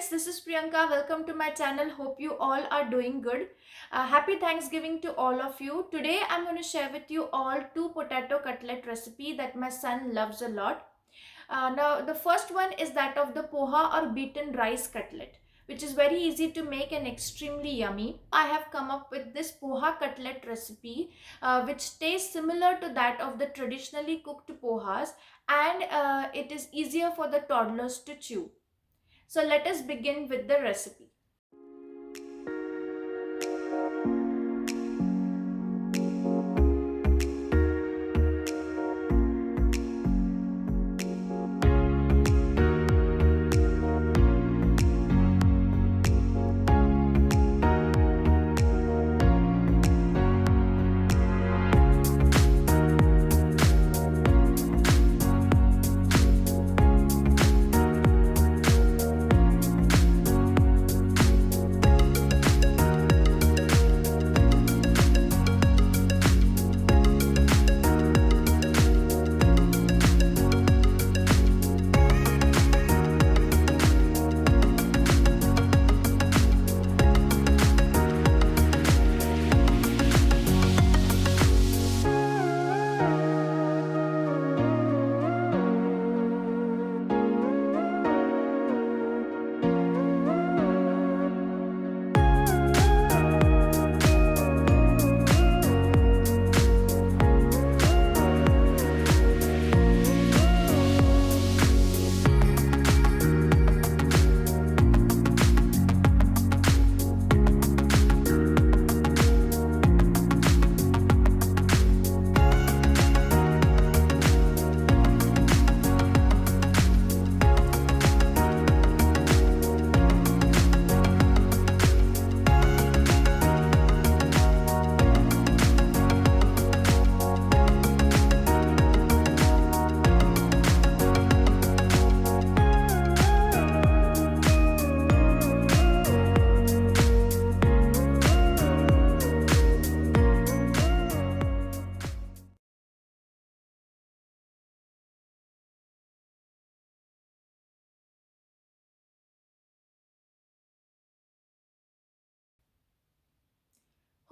friends, this is Priyanka. Welcome to my channel. Hope you all are doing good. Happy Thanksgiving to all of you. Today I'm going to share with you all two potato cutlet recipe that my son loves a lot. Now the first one is that of the poha or beaten rice cutlet, which is very easy to make and extremely yummy. I have come up with this poha cutlet recipe, which tastes similar to that of the traditionally cooked pohas, and it is easier for the toddlers to chew. So let us begin with the recipe.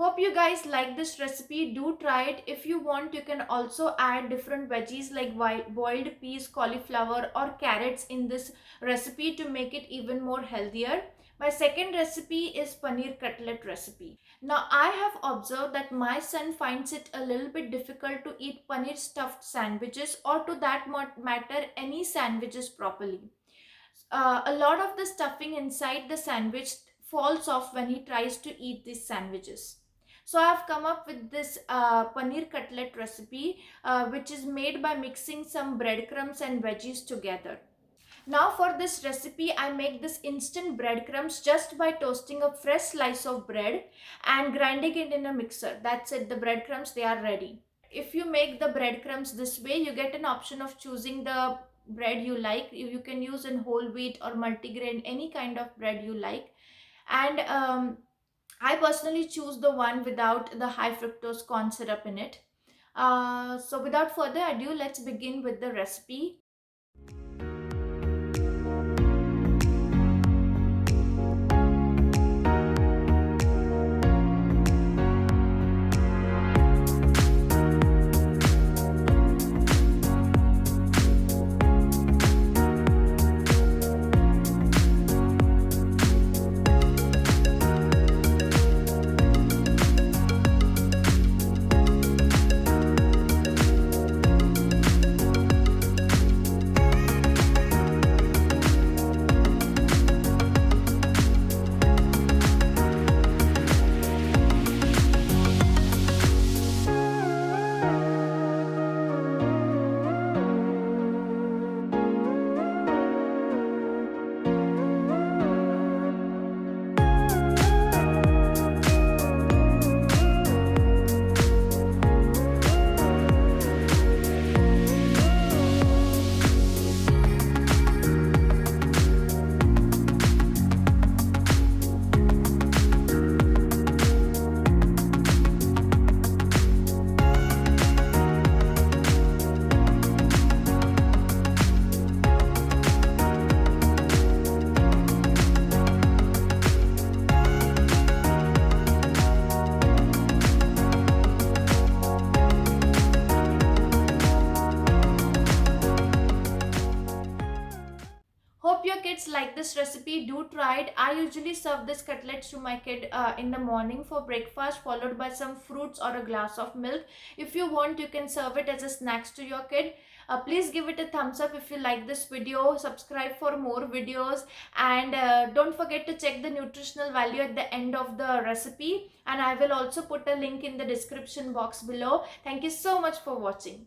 Hope you guys like this recipe. Do try it. If you want, you can also add different veggies like boiled peas, cauliflower or carrots in this recipe to make it even more healthier. My second recipe is paneer cutlet recipe. Now I have observed that my son finds it a little bit difficult to eat paneer stuffed sandwiches, or to that matter any sandwiches properly. A lot of the stuffing inside the sandwich falls off when he tries to eat these sandwiches. So I have come up with this paneer cutlet recipe, which is made by mixing some breadcrumbs and veggies together. Now for this recipe, I make this instant breadcrumbs just by toasting a fresh slice of bread and grinding it in a mixer. That's it, the breadcrumbs, they are ready. If you make the breadcrumbs this way, you get an option of choosing the bread you like. You can use in whole wheat or multigrain, any kind of bread you like. And I personally choose the one without the high fructose corn syrup in it. So without further ado, let's begin with the recipe. kids like this recipe, do try it. I usually serve this cutlets to my kid in the morning for breakfast, followed by some fruits or a glass of milk. If you want, you can serve it as a snacks to your kid. Please give it a thumbs up if you like this video, subscribe for more videos, and don't forget to check the nutritional value at the end of the recipe, and I will also put a link in the description box below. Thank you so much for watching.